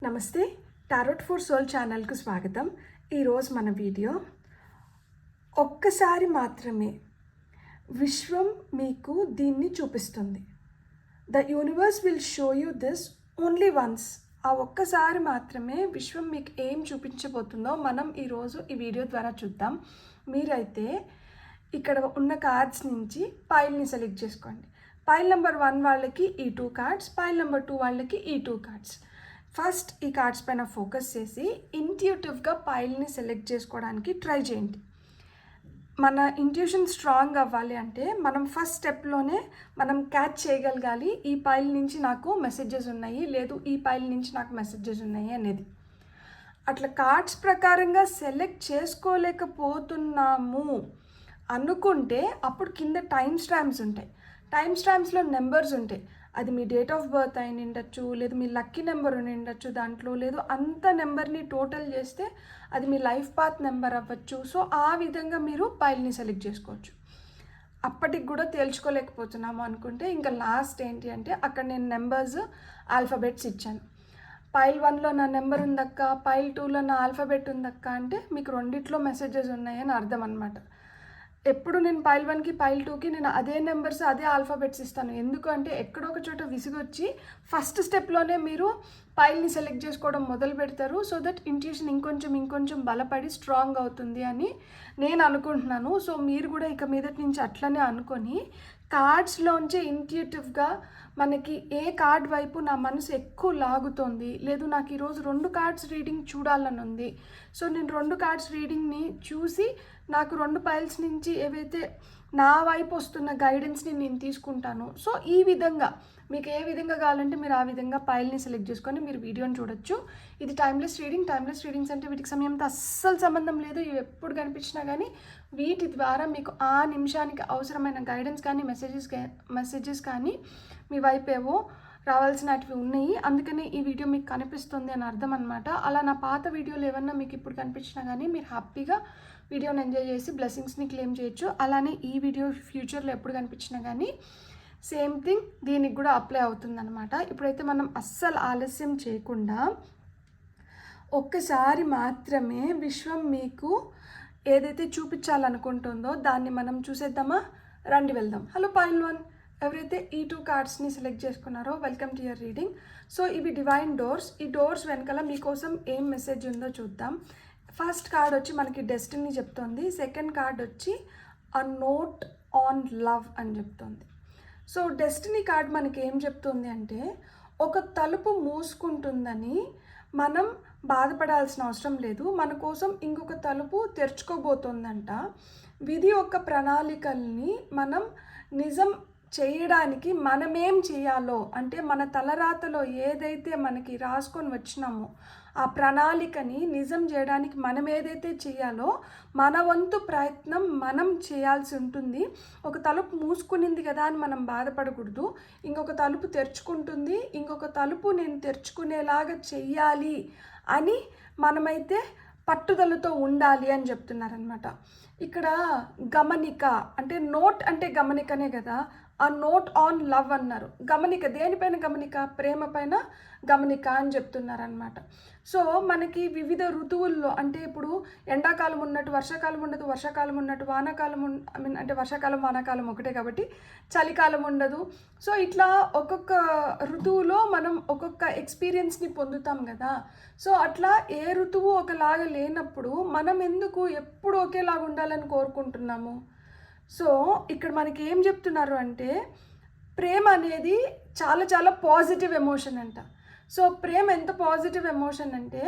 నమస్తే, tarot for soul ఛానల్కు స్వాగతం. ఈరోజు మన వీడియో ఒక్కసారి మాత్రమే విశ్వం మీకు దీన్ని చూపిస్తుంది. The universe will show you this only once. ఆ ఒక్కసారి మాత్రమే విశ్వం మీకు ఏం చూపించబోతుందో మనం ఈరోజు ఈ వీడియో ద్వారా చూద్దాం. మీరైతే ఇక్కడ ఉన్న కార్డ్స్ నుంచి పైల్ని సెలెక్ట్ చేసుకోండి. పైల్ నెంబర్ 1 వాళ్ళకి ఈ 2 కార్డ్స్, పైల్ నెంబర్ 2 వాళ్ళకి ఈ 2 కార్డ్స్. ఫస్ట్ ఈ కార్డ్స్ పైన ఫోకస్ చేసి ఇంట్యూటివ్గా పైల్ని సెలెక్ట్ చేసుకోవడానికి ట్రై చేయండి. మన ఇంట్యూషన్ స్ట్రాంగ్ అవ్వాలి అంటే మనం ఫస్ట్ స్టెప్లోనే మనం క్యాచ్ చేయగలగాలి, ఈ పైల్ నుంచి నాకు మెసేజెస్ ఉన్నాయి, లేదు ఈ పైల్ నుంచి నాకు మెసేజెస్ ఉన్నాయి అనేది. అట్లా కార్డ్స్ ప్రకారంగా సెలెక్ట్ చేసుకోలేకపోతున్నాము అనుకుంటే అప్పుడు కింద టైం స్టాంప్స్ ఉంటాయి. టైం స్టాంప్స్లో నెంబర్స్ ఉంటాయి. అది మీ డేట్ ఆఫ్ బర్త్ అయిన ఉండొచ్చు, లేదు మీ లక్కీ నెంబర్ అని ఉండొచ్చు దాంట్లో, లేదు అంత నెంబర్ని టోటల్ చేస్తే అది మీ లైఫ్ పాత్ నెంబర్ అవ్వచ్చు. సో ఆ విధంగా మీరు పైల్ని సెలెక్ట్ చేసుకోవచ్చు. అప్పటికి కూడా తేల్చుకోలేకపోతున్నాము అనుకుంటే ఇంకా లాస్ట్ ఏంటి అంటే అక్కడ నేను నెంబర్స్ ఆల్ఫాబెట్స్ ఇచ్చాను. పైల్ 1లో నా నెంబర్ ఉందక్క, పైల్ 2లో నా ఆల్ఫాబెట్ ఉందక్క అంటే మీకు రెండిట్లో మెసేజెస్ ఉన్నాయని అర్థం అనమాట. ఎప్పుడు నేను పైల్ 1కి పైల్ 2కి నేను అదే నెంబర్స్ అదే ఆల్ఫాబెట్స్ ఇస్తాను. ఎందుకంటే ఎక్కడో ఒక చోట విసుగొచ్చి ఫస్ట్ స్టెప్లోనే మీరు పైల్ని సెలెక్ట్ చేసుకోవడం మొదలు పెడతారు. సో దట్ ఇంట్యూషన్ ఇంకొంచెం బలపడి స్ట్రాంగ్ అవుతుంది అని నేను అనుకుంటున్నాను. సో మీరు కూడా ఇక మీదటి నుంచి అట్లనే అనుకొని కార్డ్స్లోంచే ఇంట్యూటివ్గా మనకి ఏ కార్డ్ వైపు నా మనసు ఎక్కువ లాగుతోంది, లేదు నాకు ఈరోజు 2 కార్డ్స్ రీడింగ్ చూడాలని ఉంది, సో నేను 2 కార్డ్స్ రీడింగ్ని చూసి నాకు 2 పైల్స్ నుంచి ఏవైతే నా వైపు వస్తున్న గైడెన్స్ని నేను తీసుకుంటాను. సో ఈ విధంగా మీకు ఏ విధంగా కావాలంటే మీరు ఆ విధంగా పైల్ని సెలెక్ట్ చేసుకొని మీరు వీడియోని చూడొచ్చు. ఇది టైమ్లెస్ రీడింగ్స్ అంటే వీటికి సమయంతో అస్సలు సంబంధం లేదు. ఇవి ఎప్పుడు కనిపించినా కానీ వీటి ద్వారా మీకు ఆ నిమిషానికి అవసరమైన గైడెన్స్ కానీ మెసేజెస్ కానీ మీ వైపు ఏవో రావాల్సినవి ఉన్నాయి. అందుకని ఈ వీడియో మీకు కనిపిస్తుంది అని అర్థం అనమాట. అలా నా పాత వీడియోలు ఏమన్నా మీకు ఇప్పుడు కనిపించినా కానీ మీరు హ్యాపీగా వీడియోని ఎంజాయ్ చేసి బ్లెస్సింగ్స్ని క్లెయిమ్ చేయొచ్చు. అలానే ఈ వీడియో ఫ్యూచర్లో ఎప్పుడు కనిపించినా కానీ సేమ్ థింగ్ దీనికి కూడా అప్లై అవుతుందన్నమాట. ఇప్పుడైతే మనం అస్సలు ఆలస్యం చేయకుండా ఒక్కసారి మాత్రమే విశ్వం మీకు ఏదైతే చూపించాలనుకుంటుందో దాన్ని మనం చూసేద్దామా? రండి వెళ్దాం. హలో పైల్ 1, ఎవరైతే ఈ 2 కార్డ్స్ని సెలెక్ట్ చేసుకున్నారో welcome to your reading. So ఇవి డివైన్ డోర్స్. ఈ డోర్స్ వెనకాల మీకోసం ఏం మెసేజ్ ఉందో చూద్దాం. ఫస్ట్ కార్డ్ వచ్చి మనకి డెస్టినీ చెప్తోంది. సెకండ్ కార్డ్ వచ్చి అ నోట్ ఆన్ లవ్ అని చెప్తోంది. సో డెస్టినీ కార్డ్ మనకి ఏం చెప్తుంది అంటే ఒక తలుపు మూసుకుంటుందని మనం బాధపడాల్సిన అవసరం లేదు, మన కోసం ఇంకొక తలుపు తెరుచుకోబోతోందంట. విధి యొక్క ప్రణాళికల్ని మనం నిజం చేయడానికి మనమేం చేయాలో అంటే మన తలరాతలో ఏదైతే మనకి రాసుకొని వచ్చినామో ఆ ప్రణాళికని నిజం చేయడానికి మనం ఏదైతే చేయాలో మన వంతు ప్రయత్నం మనం చేయాల్సి ఉంటుంది. ఒక తలుపు మూసుకునింది కదా అని మనం బాధపడకూడదు. ఇంకొక తలుపు తెరుచుకుంటుంది, ఇంకొక తలుపు నేను తెరుచుకునేలాగా చెయ్యాలి అని మనమైతే పట్టుదలతో ఉండాలి అని చెప్తున్నారనమాట. ఇక్కడ గమనిక అంటే నోట్ అంటే గమనికనే కదా, ఆ నోట్ ఆన్ లవ్ అన్నారు. గమనిక దేనిపైన గమనిక? ప్రేమ పైన గమనిక అని చెప్తున్నారనమాట. సో మనకి వివిధ ఋతువుల్లో అంటే ఇప్పుడు ఎండాకాలం ఉన్నట్టు వర్షాకాలం ఉండదు, వర్షాకాలం ఉన్నట్టు వానాకాలం అంటే వర్షాకాలం వానాకాలం ఒకటే కాబట్టి చలికాలం ఉండదు. సో ఇట్లా ఒక్కొక్క ఋతువులో మనం ఒక్కొక్క ఎక్స్పీరియన్స్ని పొందుతాం కదా. సో అట్లా ఏ ఋతువు ఒకలాగా లేనప్పుడు మనం ఎందుకు ఎప్పుడు ఒకేలాగా ఉండాలని కోరుకుంటున్నాము? సో ఇక్కడ మనకి ఏం చెప్తున్నారు అంటే ప్రేమ అనేది చాలా పాజిటివ్ ఎమోషన్ అంట. సో ప్రేమ ఎంత పాజిటివ్ ఎమోషన్ అంటే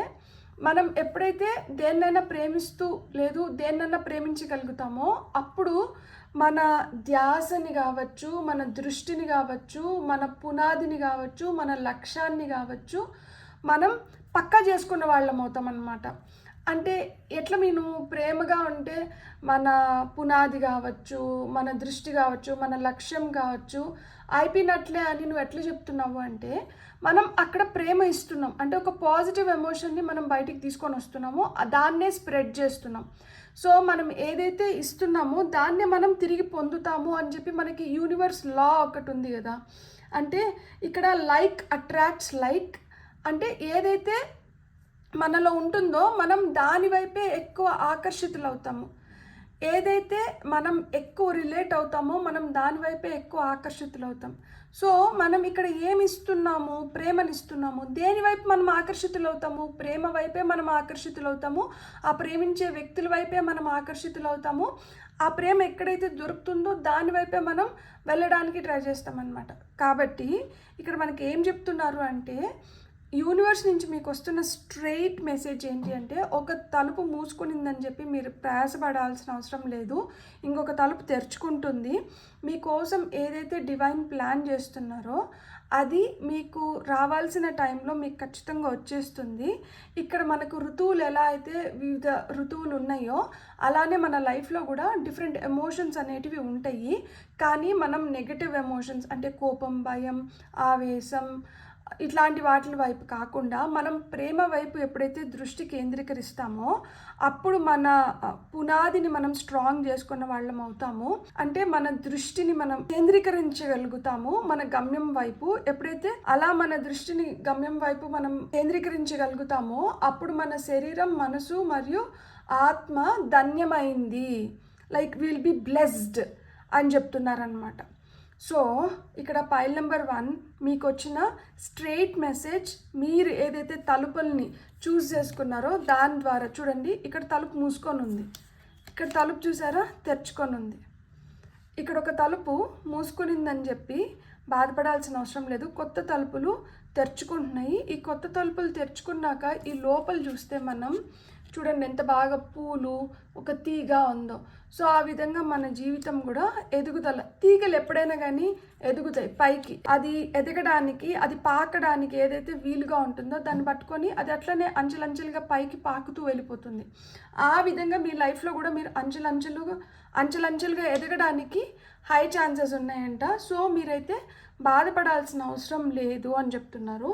మనం ఎప్పుడైతే దేన్నైనా ప్రేమిస్తూ లేదు దేన్నైనా ప్రేమించగలుగుతామో అప్పుడు మన ధ్యాసని కావచ్చు, మన దృష్టిని కావచ్చు, మన పునాదిని కావచ్చు, మన లక్ష్యాన్ని కావచ్చు మనం పక్కా చేసుకున్న వాళ్ళం అవుతాం అన్నమాట. అంటే ఎట్లా మీరు ప్రేమగా ఉంటే మన పునాది కావచ్చు, మన దృష్టి కావచ్చు, మన లక్ష్యం కావచ్చు అయిపోయినట్లే అని నువ్వు ఎట్లా చెప్తున్నావు అంటే మనం అక్కడ ప్రేమ ఇస్తున్నాం అంటే ఒక పాజిటివ్ ఎమోషన్ని మనం బయటికి తీసుకొని వస్తున్నామో దాన్నే స్ప్రెడ్ చేస్తున్నాం. సో మనం ఏదైతే ఇస్తున్నామో దాన్నే మనం తిరిగి పొందుతాము అని చెప్పి మనకి యూనివర్స్ లా ఒకటి ఉంది కదా. అంటే ఇక్కడ లైక్ అట్రాక్ట్స్ లైక్ అంటే ఏదైతే మనలో ఉంటుందో మనం దాని వైపే ఎక్కువ ఆకర్షితులవుతాము. ఏదైతే మనం ఎక్కువ రిలేట్ అవుతామో మనం దాని వైపే ఎక్కువ ఆకర్షితులవుతాం. సో మనం ఇక్కడ ఏమి ఇస్తున్నాము? ప్రేమనిస్తున్నాము. దేని వైపు మనం ఆకర్షితులవుతాము? ప్రేమ వైపే మనం ఆకర్షితులవుతాము. ఆ ప్రేమించే వ్యక్తుల వైపే మనం ఆకర్షితులవుతాము. ఆ ప్రేమ ఎక్కడైతే దొరుకుతుందో దాని వైపే మనం వెళ్ళడానికి ట్రై చేస్తామన్నమాట. కాబట్టి ఇక్కడ మనకి ఏం చెప్తున్నారు అంటే, యూనివర్స్ నుంచి మీకు వస్తున్న స్ట్రెయిట్ మెసేజ్ ఏంటి అంటే, ఒక తలుపు మూసుకునిందని చెప్పి మీరు ప్రయాసపడాల్సిన అవసరం లేదు. ఇంకొక తలుపు తెరుచుకుంటుంది. మీకోసం ఏదైతే డివైన్ ప్లాన్ చేస్తున్నారో అది మీకు రావాల్సిన టైంలో మీకు ఖచ్చితంగా వచ్చేస్తుంది. ఇక్కడ మనకు ఋతువులు ఎలా అయితే వివిధ ఋతువులు ఉన్నాయో అలానే మన లైఫ్లో కూడా డిఫరెంట్ ఎమోషన్స్ అనేటివి ఉంటాయి. కానీ మనం నెగటివ్ ఎమోషన్స్ అంటే కోపం, భయం, ఆవేశం ఇట్లాంటి వాటి వైపు కాకుండా మనం ప్రేమ వైపు ఎప్పుడైతే దృష్టి కేంద్రీకరిస్తామో అప్పుడు మన పునాదిని మనం స్ట్రాంగ్ చేసుకున్న వాళ్ళం అవుతాము. అంటే మన దృష్టిని మనం కేంద్రీకరించగలుగుతాము మన గమ్యం వైపు. ఎప్పుడైతే అలా మన దృష్టిని గమ్యం వైపు మనం కేంద్రీకరించగలుగుతామో అప్పుడు మన శరీరం, మనసు మరియు ఆత్మ ధన్యమైంది, లైక్ విల్ బి బ్లెస్డ్ అని చెప్తున్నారనమాట. సో ఇక్కడ పైల్ నెంబర్ 1 మీకు వచ్చిన స్ట్రెయిట్ మెసేజ్, మీరు ఏదైతే తలుపుల్ని చూస్ చేసుకున్నారో దాని ద్వారా చూడండి. ఇక్కడ తలుపు మూసుకొని ఉంది, ఇక్కడ తలుపు చూసారా తెరుచుకొని ఉంది. ఇక్కడ ఒక తలుపు మూసుకునిందని చెప్పి బాధపడాల్సిన అవసరం లేదు. కొత్త తలుపులు తెరుచుకుంటున్నాయి. ఈ కొత్త తలుపులు తెరుచుకున్నాక ఈ లోపల చూస్తే మనం చూడండి ఎంత బాగా పూలు ఒక తీగ ఉందో. సో ఆ విధంగా మన జీవితం కూడా ఎదుగుదల. తీగలు ఎప్పుడైనా కానీ ఎదుగుతాయి పైకి. అది ఎదగడానికి, అది పాకడానికి ఏదైతే వీలుగా ఉంటుందో దాన్ని పట్టుకొని అది అట్లనే అంచెలంచెలుగా పైకి పాకుతూ వెళ్ళిపోతుంది. ఆ విధంగా మీ లైఫ్లో కూడా మీరు అంచెలంచెలుగా ఎదగడానికి హై ఛాన్సెస్ ఉన్నాయంట. సో మీరైతే బాధపడాల్సిన అవసరం లేదు అని చెప్తున్నారు.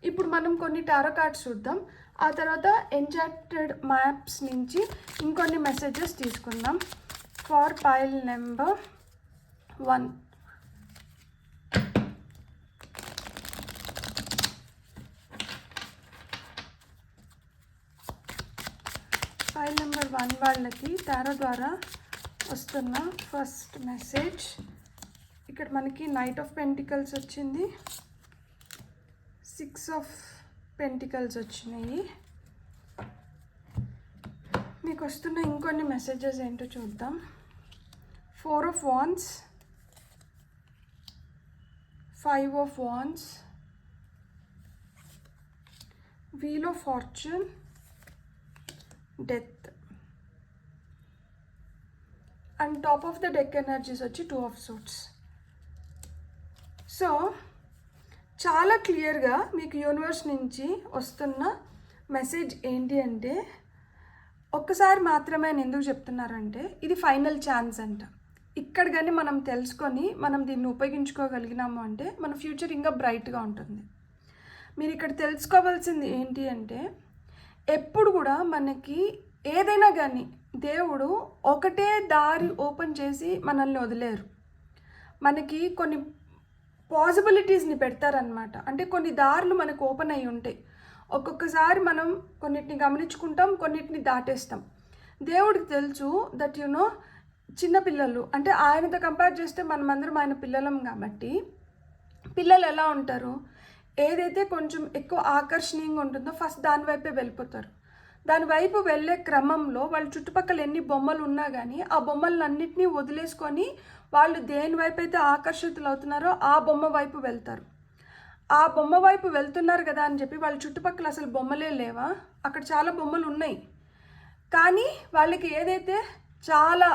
ఇప్పుడు మనం కొన్ని టారో కార్డ్స్ చూద్దాం. ఆ తర్వాత ఎన్చార్టెడ్ మ్యాప్స్ నుంచి ఇంకొన్ని మెసేజెస్ తీసుకుందాం. For pile number 1 pile number 1 వాళ్ళకి టారో ద్వారా వస్తున్న ఫస్ట్ మెసేజ్. ఇక్కడ మనకి నైట్ ఆఫ్ పెంటికల్స్ వచ్చింది, 6 ఆఫ్ పెంటికల్స్ వచ్చినాయి. మీకు వస్తున్న ఇంకొన్ని మెసేజెస్ ఏంటో చూద్దాం. 4 of wands, 5 of wands, wheel of fortune, death and top of the deck energies వచ్చి 2 ఆఫ్ సూట్స్. సో చాలా క్లియర్గా మీకు యూనివర్స్ నుంచి వస్తున్న మెసేజ్ ఏంటి అంటే, ఒక్కసారి మాత్రమే అని ఎందుకు చెప్తున్నారంటే ఇది ఫైనల్ ఛాన్స్ అంట. ఇక్కడ కానీ మనం తెలుసుకొని మనం దీన్ని ఉపయోగించుకోగలిగినాము అంటే మన ఫ్యూచర్ ఇంకా బ్రైట్గా ఉంటుంది. మీరు ఇక్కడ తెలుసుకోవాల్సింది ఏంటి అంటే, ఎప్పుడు కూడా మనకి ఏదైనా కానీ దేవుడు ఒకటే దారి ఓపెన్ చేసి మనల్ని వదిలేరు. మనకి కొన్ని పాసిబిలిటీస్ని పెడతారనమాట. అంటే కొన్ని దారులు మనకు ఓపెన్ అయి ఉంటాయి. ఒక్కొక్కసారి మనం కొన్నిటిని గమనించుకుంటాం, కొన్నిటిని దాటేస్తాం. దేవుడికి తెలుసు దట్ చిన్నపిల్లలు అంటే ఆయనతో కంపేర్ చేస్తే మనమందరం ఆయన పిల్లలం కాబట్టి, పిల్లలు ఎలా ఉంటారు, ఏదైతే కొంచెం ఎక్కువ ఆకర్షణీయంగా ఉంటుందో ఫస్ట్ దాని వైపే వెళ్ళిపోతారు. దాని వైపు వెళ్ళే క్రమంలో వాళ్ళ చుట్టుపక్కల ఎన్ని బొమ్మలు ఉన్నా కానీ ఆ బొమ్మలన్నింటినీ వదిలేసుకొని వాళ్ళు దేని వైపు అయితే ఆకర్షితులు అవుతున్నారో ఆ బొమ్మ వైపు వెళ్తారు. ఆ బొమ్మ వైపు వెళ్తున్నారు కదా అని చెప్పి వాళ్ళ చుట్టుపక్కల అసలు బొమ్మలే లేవా? అక్కడ చాలా బొమ్మలు ఉన్నాయి. కానీ వాళ్ళకి ఏదైతే చాలా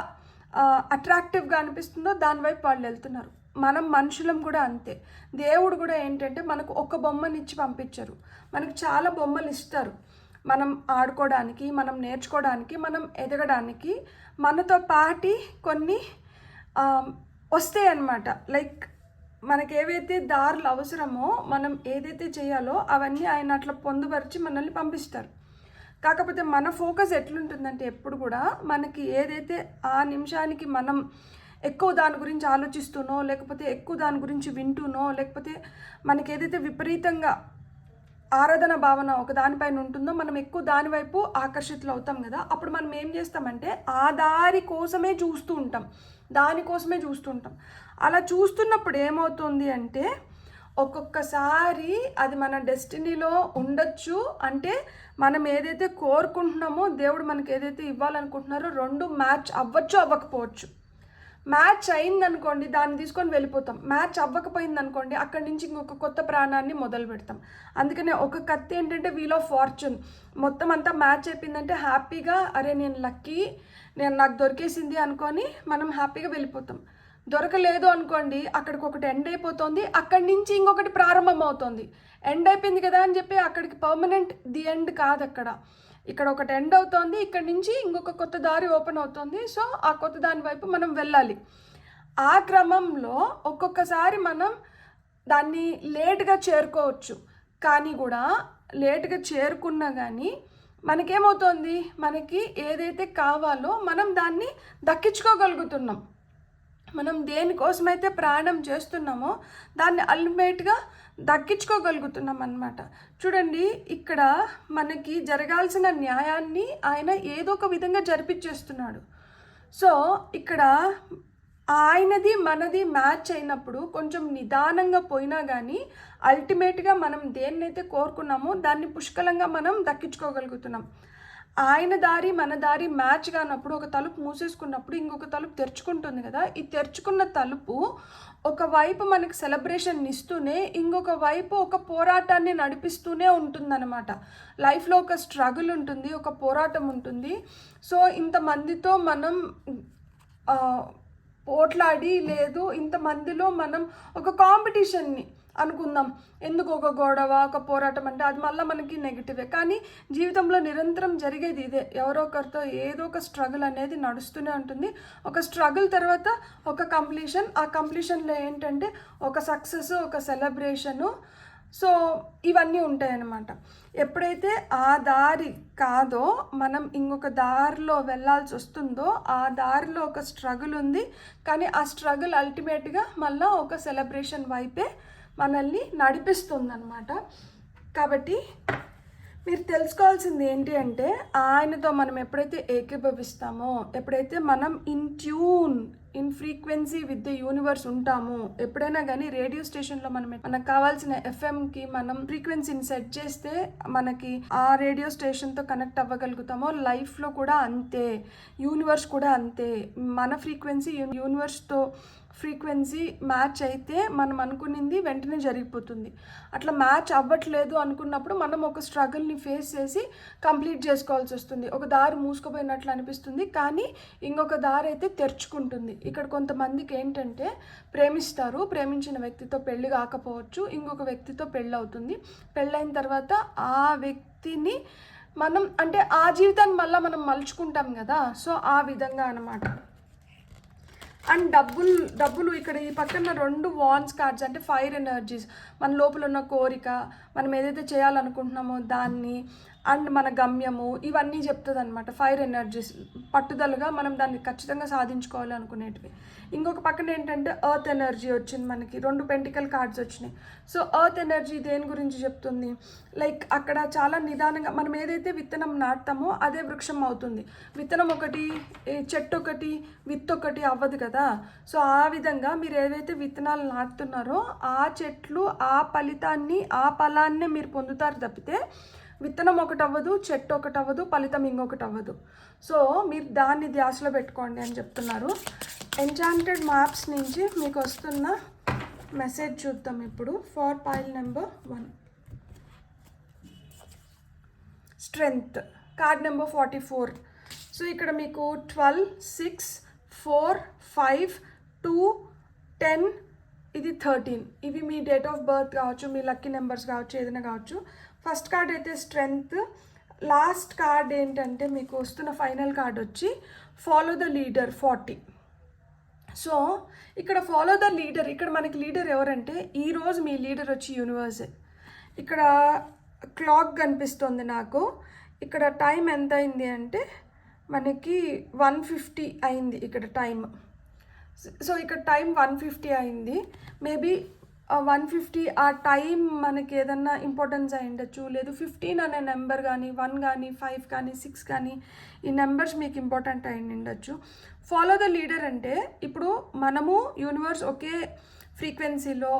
అట్రాక్టివ్గా అనిపిస్తుందో దానివైపు వాళ్ళు వెళ్తున్నారు. మనం మనుషులం కూడా అంతే. దేవుడు కూడా ఏంటంటే మనకు ఒక బొమ్మని ఇచ్చి పంపించరు, మనకు చాలా బొమ్మలు ఇస్తారు. మనం ఆడుకోవడానికి, మనం నేర్చుకోవడానికి, మనం ఎదగడానికి మనతో పాటి కొన్ని వస్తాయి అన్నమాట. లైక్ మనకి ఏవైతే దారులు అవసరమో, మనం ఏదైతే చేయాలో అవన్నీ ఆయన అట్లా పొందుపరిచి మనల్ని పంపిస్తారు. కాకపోతే మన ఫోకస్ ఎట్లుంటుందంటే ఎప్పుడు కూడా మనకి ఏదైతే ఆ నిమిషానికి మనం ఎక్కువ దాని గురించి ఆలోచిస్తూనో, లేకపోతే ఎక్కువ దాని గురించి వింటూనో, లేకపోతే మనకి ఏదైతే విపరీతంగా ఆరాధన భావన ఒక దానిపైన ఉంటుందో మనం ఎక్కువ దాని వైపు ఆకర్షితులు అవుతాం కదా. అప్పుడు మనం ఏం చేస్తామంటే ఆ దారి కోసమే చూస్తూ ఉంటాం, దానికోసమే చూస్తూ ఉంటాం. అలా చూస్తున్నప్పుడు ఏమవుతుంది అంటే ఒక్కొక్కసారి అది మన డెస్టినీలో ఉండొచ్చు. అంటే మనం ఏదైతే కోరుకుంటున్నామో దేవుడు మనకి ఏదైతే ఇవ్వాలనుకుంటున్నారో రెండు మ్యాచ్ అవ్వచ్చు, అవ్వకపోవచ్చు. మ్యాచ్ అయిందనుకోండి దాన్ని తీసుకొని వెళ్ళిపోతాం. మ్యాచ్ అవ్వకపోయింది అనుకోండి అక్కడి నుంచి ఇంకొక కొత్త ప్రాణాన్ని మొదలు పెడతాం. అందుకనే ఒక కత్తి ఏంటంటే వీల్ ఆఫ్ ఫార్చ్యూన్, మొత్తం అంతా మ్యాచ్ అయిపోయిందంటే హ్యాపీగా అరే నేను లక్కీ, నాకు దొరికేసింది అనుకొని మనం హ్యాపీగా వెళ్ళిపోతాం. దొరకలేదు అనుకోండి అక్కడికి ఒకటి ఎండ్ అయిపోతుంది, అక్కడి నుంచి ఇంకొకటి ప్రారంభం అవుతుంది. ఎండ్ అయిపోయింది కదా అని చెప్పి అక్కడికి పర్మనెంట్ ది ఎండ్ కాదు. ఇక్కడ ఒకటి ఎండ్ అవుతుంది, ఇక్కడ నుంచి ఇంకొక కొత్త దారి ఓపెన్ అవుతుంది. సో ఆ కొత్త దాని వైపు మనం వెళ్ళాలి. ఆ క్రమంలో ఒక్కొక్కసారి మనం దాన్ని లేట్గా చేరుకోవచ్చు, కానీ కూడా లేట్గా చేరుకున్నా కానీ మనకేమవుతుంది, మనకి ఏదైతే కావాలో మనం దాన్ని దక్కించుకోగలుగుతున్నాం. మనం దేనికోసమైతే ప్రయాణం చేస్తున్నామో దాన్ని అల్టిమేట్గా దక్కించుకోగలుగుతున్నాం అన్నమాట. చూడండి, ఇక్కడ మనకి జరగాల్సిన న్యాయాన్ని ఆయన ఏదో ఒక విధంగా జరిపించేస్తున్నాడు. సో ఇక్కడ ఆయనది మనది మ్యాచ్ అయినప్పుడు కొంచెం నిదానంగా పోయినా కానీ అల్టిమేట్గా మనం దేన్నైతే కోరుకున్నామో దాన్ని పుష్కలంగా మనం దక్కించుకోగలుగుతున్నాం. ఆయన దారి మన దారి మ్యాచ్ కానప్పుడు ఒక తలుపు మూసేసుకున్నప్పుడు ఇంకొక తలుపు తెరుచుకుంటుంది కదా. ఈ తెరుచుకున్న తలుపు ఒకవైపు మనకి సెలబ్రేషన్ ఇస్తూనే ఇంకొక వైపు ఒక పోరాటాన్ని నడిపిస్తూనే ఉంటుందన్నమాట. లైఫ్లో ఒక స్ట్రగుల్ ఉంటుంది, ఒక పోరాటం ఉంటుంది. సో ఇంతమందితో మనం పోట్లాడి లేదు, ఇంతమందిలో మనం ఒక కాంపిటీషన్ని అనుకుందాం, ఎందుకు ఒక గొడవ ఒక పోరాటం అంటే అది మళ్ళీ మనకి నెగిటివే. కానీ జీవితంలో నిరంతరం జరిగేది ఇదే, ఎవరో ఒకరితో ఏదో ఒక స్ట్రగుల్ అనేది నడుస్తూనే ఉంటుంది. ఒక స్ట్రగుల్ తర్వాత ఒక కంప్లీషన్, ఆ కంప్లీషన్లో ఏంటంటే ఒక సక్సెస్, ఒక సెలబ్రేషను. సో ఇవన్నీ ఉంటాయన్నమాట. ఎప్పుడైతే ఆ దారి కాదో మనం ఇంకొక దారిలో వెళ్ళాల్సి వస్తుందో ఆ దారిలో ఒక స్ట్రగుల్ ఉంది, కానీ ఆ స్ట్రగుల్ అల్టిమేట్గా మళ్ళీ ఒక సెలబ్రేషన్ వైపే మనల్ని నడిపిస్తుందన్నమాట. కాబట్టి మీరు తెలుసుకోవాల్సింది ఏంటి అంటే ఆయనతో మనం ఎప్పుడైతే ఏకీభవిస్తామో, ఎప్పుడైతే మనం in frequency with the universe ఉంటామో, ఎప్పుడైనా కానీ రేడియో స్టేషన్లో మనకు కావాల్సిన ఎఫ్ఎంకి మనం ఫ్రీక్వెన్సీని సెట్ చేస్తే మనకి ఆ రేడియో స్టేషన్తో కనెక్ట్ అవ్వగలుగుతామో, లైఫ్లో కూడా అంతే, యూనివర్స్ కూడా అంతే. మన ఫ్రీక్వెన్సీ యూనివర్స్తో ఫ్రీక్వెన్సీ మ్యాచ్ అయితే మనం అనుకున్నది వెంటనే జరిగిపోతుంది. అట్లా మ్యాచ్ అవ్వట్లేదు అనుకున్నప్పుడు మనం ఒక స్ట్రగుల్ని ఫేస్ చేసి కంప్లీట్ చేసుకోవాల్సి వస్తుంది. ఒక దారి మూసుకుపోయినట్లు అనిపిస్తుంది, కానీ ఇంకొక దారి అయితే తెరుచుకుంటుంది. ఇక్కడ కొంతమందికి ఏంటంటే ప్రేమిస్తారు, ప్రేమించిన వ్యక్తితో పెళ్ళి కాకపోవచ్చు, ఇంకొక వ్యక్తితో పెళ్ళి అవుతుంది. పెళ్ళైన తర్వాత ఆ వ్యక్తిని మనం అంటే ఆ జీవితాన్ని మళ్ళీ మనం మలుచుకుంటాం కదా. సో ఆ విధంగా అన్నమాట. అండ్ డబ్బులు ఇక్కడ ఈ పక్కన 2 వాన్స్ కార్డ్స్ అంటే ఫైర్ ఎనర్జీస్, మన లోపల ఉన్న కోరిక, మనం ఏదైతే చేయాలనుకుంటున్నామో దాన్ని, అండ్ మన గమ్యము, ఇవన్నీ చెప్తుంది అనమాట. ఫైర్ ఎనర్జీస్ పట్టుదలగా మనం దాన్ని ఖచ్చితంగా సాధించుకోవాలి అనుకునేటివి. ఇంకొక పక్కన ఏంటంటే ఎర్త్ ఎనర్జీ వచ్చింది, మనకి 2 పెంటికల్ కార్డ్స్ వచ్చినాయి. సో ఎర్త్ ఎనర్జీ దేని గురించి చెప్తుంది, లైక్ అక్కడ చాలా నిదానంగా మనం ఏదైతే విత్తనం నాటుతామో అదే వృక్షం అవుతుంది. విత్తనం ఒకటి, చెట్టు ఒకటి, విత్తు ఒకటి అవ్వదు కదా. సో ఆ విధంగా మీరు ఏదైతే విత్తనాలు నాటుతున్నారో ఆ చెట్లు ఆ ఫలితాన్ని ఆ ఫలాన్నే మీరు పొందుతారు తప్పితే విత్తనం ఒకటి అవ్వదు, చెట్టు ఒకటి అవ్వదు, ఫలితం ఇంకొకటి అవ్వదు. సో మీరు దాన్ని ధ్యాసలో పెట్టుకోండి అని చెప్తున్నారు. ఎన్చాంటెడ్ మ్యాప్స్ నుంచి మీకు వస్తున్న మెసేజ్ చూద్దాం ఇప్పుడు. For pile number 1, strength, card number 44. So ఇక్కడ మీకు 12, 6, 4, 5, 2, 10, ఇది 13. ఇవి మీ డేట్ ఆఫ్ బర్త్ కావచ్చు, మీ లక్కీ నెంబర్స్ కావచ్చు, ఏదైనా కావచ్చు. ఫస్ట్ కార్డ్ అయితే స్ట్రెంగ్త్. లాస్ట్ కార్డ్ ఏంటంటే మీకు వస్తున్న ఫైనల్ కార్డ్ వచ్చి ఫాలో ద లీడర్ 40. సో ఇక్కడ ఫాలో ద లీడర్, ఇక్కడ మనకి లీడర్ ఎవరంటే ఈరోజు మీ లీడర్ వచ్చి యూనివర్సే. ఇక్కడ క్లాక్ కనిపిస్తుంది నాకు. ఇక్కడ టైం ఎంత అయింది అంటే మనకి 1:50 అయింది ఇక్కడ టైం. సో ఇక్కడ టైం 1:50 అయింది. మేబీ 150 ఆ టైం మనకి ఏదన్నా ఇంపార్టెన్స్ అయి ఉండొచ్చు, లేదు 15 అనే నెంబర్ కానీ 1 కానీ 5 కానీ 6 కానీ ఈ నెంబర్స్ మీకు ఇంపార్టెంట్ అయి ఉండొచ్చు. ఫాలో ద లీడర్ అంటే ఇప్పుడు మనము యూనివర్స్ ఒకే ఫ్రీక్వెన్సీలో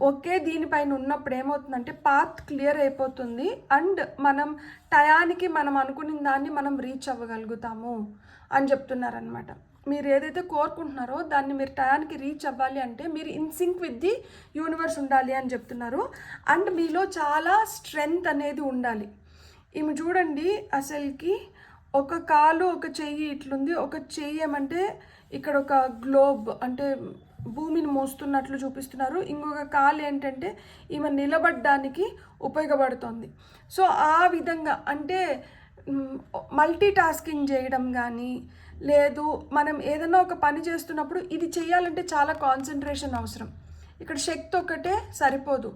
ఒకే దీనిపైన ఉన్నప్పుడు ఏమవుతుందంటే పాత్ క్లియర్ అయిపోతుంది అండ్ మనం టయానికి మనం అనుకున్న దాన్ని మనం రీచ్ అవ్వగలుగుతాము అని చెప్తున్నారనమాట. మీరు ఏదైతే కోరుకుంటున్నారో దాన్ని మీరు టయానికి రీచ్ అవ్వాలి అంటే మీరు in sync with the universe ఉండాలి అని చెప్తున్నారు. అండ్ మీలో చాలా స్ట్రెంగ్త్ అనేది ఉండాలి. ఈమె చూడండి, అసలుకి ఒక కాలు ఒక చెయ్యి ఇట్లుంది, ఒక చెయ్యి ఏమంటే ఇక్కడ ఒక గ్లోబ్ అంటే భూమిని మోస్తున్నట్లు చూపిస్తున్నారు, ఇంకొక కాలు ఏంటంటే ఈమె నిలబడడానికి ఉపయోగపడుతుంది. సో ఆ విధంగా అంటే మల్టీ టాస్కింగ్ చేయడం కానీ, లేదు మనం ఏదైనా ఒక పని చేస్తున్నప్పుడు ఇది చేయాలంటే చాలా కాన్సన్ట్రేషన్ అవసరం. ఇక్కడ శక్తి ఒకటే సరిపోదు,